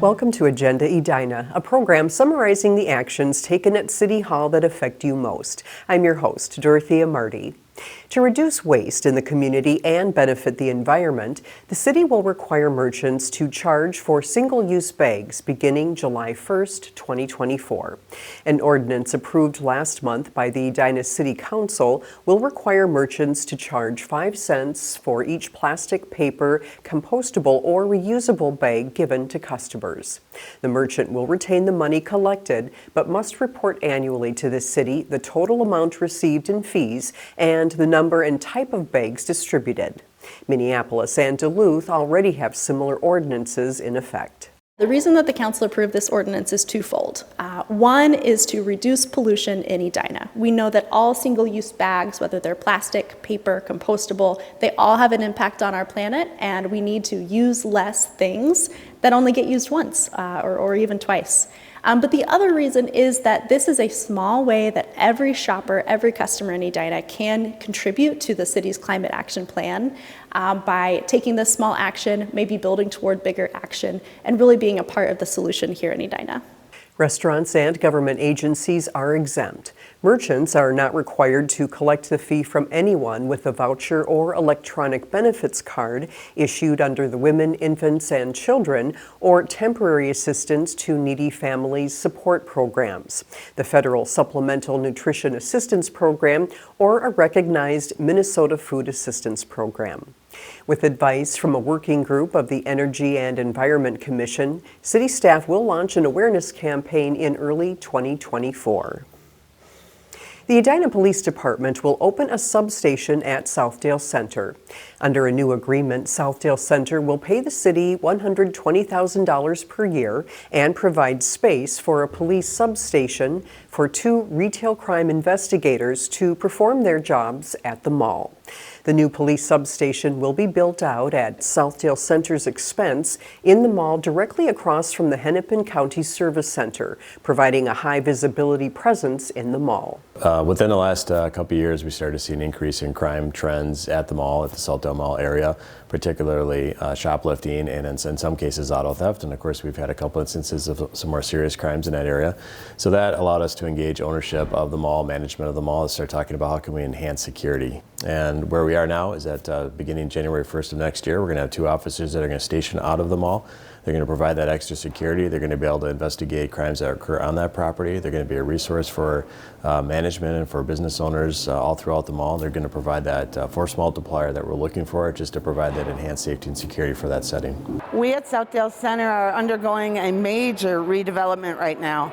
Welcome to Agenda Edina, a program summarizing the actions taken at City Hall that affect you most. I'm your host, Dorothea Marty. To reduce waste in the community and benefit the environment, the city will require merchants to charge for single-use bags beginning July 1st, 2024. An ordinance approved last month by the Edina City Council will require merchants to charge 5 cents for each plastic, paper, compostable, or reusable bag given to customers. The merchant will retain the money collected, but must report annually to the city the total amount received in fees and the number and type of bags distributed. Minneapolis and Duluth already have similar ordinances in effect. The reason that the council approved this ordinance is twofold. One is to reduce pollution in Edina. We know that all single-use bags, whether they're plastic, paper, compostable, they all have an impact on our planet, and we need to use less things that only get used once or even twice. But the other reason is that this is a small way that every shopper, every customer in Edina can contribute to the city's climate action plan by taking this small action, maybe building toward bigger action, and really being a part of the solution here in Edina. Restaurants and government agencies are exempt. Merchants are not required to collect the fee from anyone with a voucher or electronic benefits card issued under the Women, Infants, and Children or Temporary Assistance to Needy Families Support Programs, the Federal Supplemental Nutrition Assistance Program, or a recognized Minnesota Food Assistance Program. With advice from a working group of the Energy and Environment Commission, city staff will launch an awareness campaign in early 2024. The Edina Police Department will open a substation at Southdale Center. Under a new agreement, Southdale Center will pay the city $120,000 per year and provide space for a police substation for 2 retail crime investigators to perform their jobs at the mall. The new police substation will be built out at Southdale Center's expense in the mall directly across from the Hennepin County Service Center, providing a high visibility presence in the mall. Within the last couple of years, we started to see an increase in crime trends at the mall, at the Southdale Mall area, particularly shoplifting and in some cases auto theft. And of course, we've had a couple instances of some more serious crimes in that area. So that allowed us to engage ownership of the mall, management of the mall, to start talking about how can we enhance security. And where we are now is that beginning January 1st of next year, we're going to have 2 officers that are going to station out of the mall. They're going to provide that extra security. They're going to be able to investigate crimes that occur on that property. They're going to be a resource for management and for business owners all throughout the mall. They're going to provide that force multiplier that we're looking for, just to provide that enhanced safety and security for that setting. We at Southdale Center are undergoing a major redevelopment right now.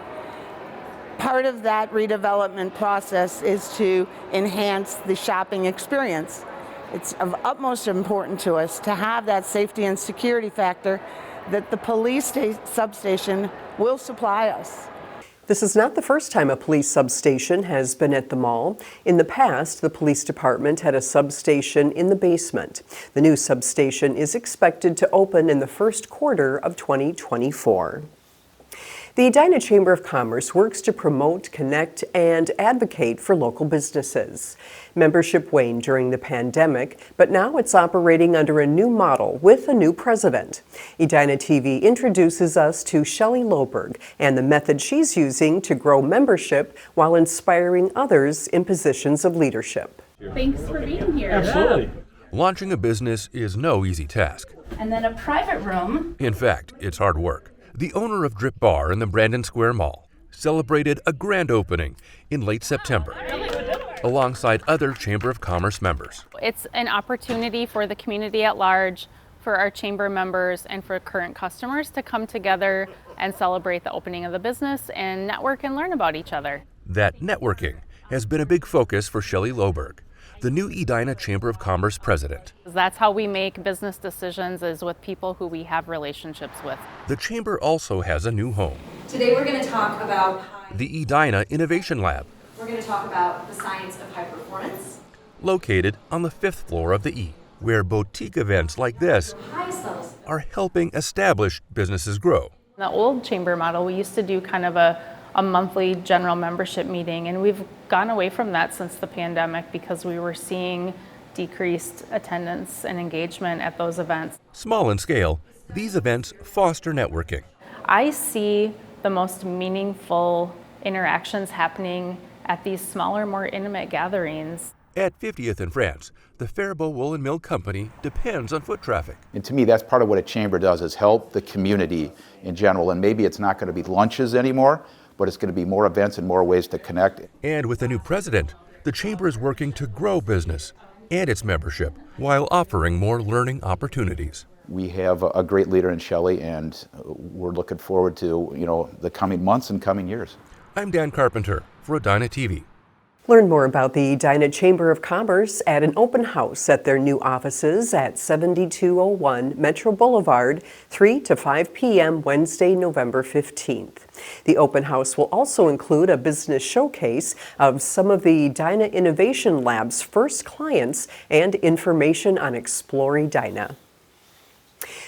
Part of that redevelopment process is to enhance the shopping experience. It's of utmost importance to us to have that safety and security factor that the police substation will supply us. This is not the first time a police substation has been at the mall. In the past, the police department had a substation in the basement. The new substation is expected to open in the first quarter of 2024. The Edina Chamber of Commerce works to promote, connect, and advocate for local businesses. Membership waned during the pandemic, but now it's operating under a new model with a new president. Edina TV introduces us to Shelley Loberg and the method she's using to grow membership while inspiring others in positions of leadership. Thanks for being here. Absolutely. Launching a business is no easy task. And then a private room. In fact, it's hard work. The owner of Drip Bar in the Brandon Square Mall celebrated a grand opening in late September alongside other Chamber of Commerce members. It's an opportunity for the community at large, for our chamber members, and for current customers to come together and celebrate the opening of the business and network and learn about each other. That networking has been a big focus for Shelley Loberg, the new Edina Chamber of Commerce president. That's how we make business decisions, is with people who we have relationships with. The chamber also has a new home. Today we're going to talk about the Edina Innovation Lab. We're going to talk about the science of high performance. Located on the 5th floor of the E, where boutique events like this are helping established businesses grow. In the old chamber model, we used to do kind of a monthly general membership meeting, and we've gone away from that since the pandemic because we were seeing decreased attendance and engagement at those events. Small in scale, these events foster networking. I see the most meaningful interactions happening at these smaller, more intimate gatherings. At 50th and France, the Faribault Woolen Mill Company depends on foot traffic. And to me, that's part of what a chamber does, is help the community in general. And maybe it's not going to be lunches anymore, but it's going to be more events and more ways to connect. And with a new president, the chamber is working to grow business and its membership while offering more learning opportunities. We have a great leader in Shelley, and we're looking forward to, the coming months and coming years. I'm Dan Carpenter for Edina TV. Learn more about the Edina Chamber of Commerce at an open house at their new offices at 7201 Metro Boulevard, 3 to 5 p.m. Wednesday, November 15th. The open house will also include a business showcase of some of the Edina Innovation Lab's first clients and information on Explore Edina.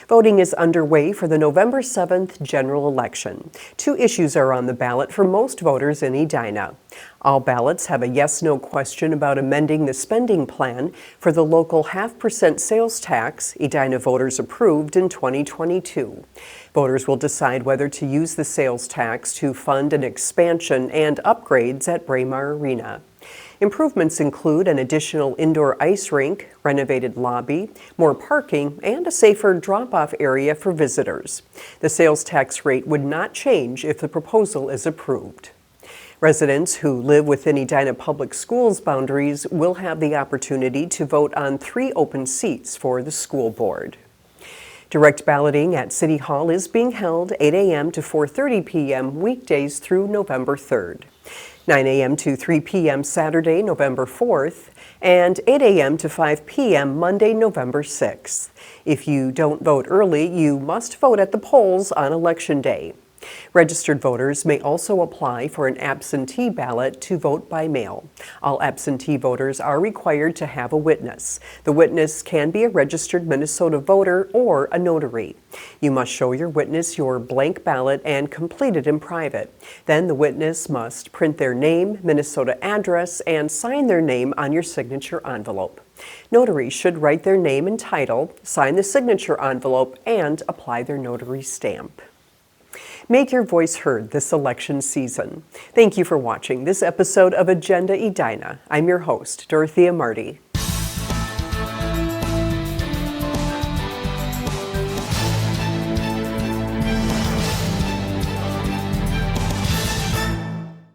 Voting is underway for the November 7th general election. 2 issues are on the ballot for most voters in Edina. All ballots have a yes/no question about amending the spending plan for the local 0.5% sales tax Edina voters approved in 2022. Voters will decide whether to use the sales tax to fund an expansion and upgrades at Braemar Arena. Improvements include an additional indoor ice rink, renovated lobby, more parking, and a safer drop-off area for visitors. The sales tax rate would not change if the proposal is approved. Residents who live within Edina Public Schools boundaries will have the opportunity to vote on 3 open seats for the school board. Direct balloting at City Hall is being held 8 a.m. to 4:30 p.m. weekdays through November 3rd. 9 a.m. to 3 p.m. Saturday, November 4th, and 8 a.m. to 5 p.m. Monday, November 6th. If you don't vote early, you must vote at the polls on Election Day. Registered voters may also apply for an absentee ballot to vote by mail. All absentee voters are required to have a witness. The witness can be a registered Minnesota voter or a notary. You must show your witness your blank ballot and complete it in private. Then the witness must print their name, Minnesota address, and sign their name on your signature envelope. Notaries should write their name and title, sign the signature envelope, and apply their notary stamp. Make your voice heard this election season. Thank you for watching this episode of Agenda Edina. I'm your host, Dorothea Marty.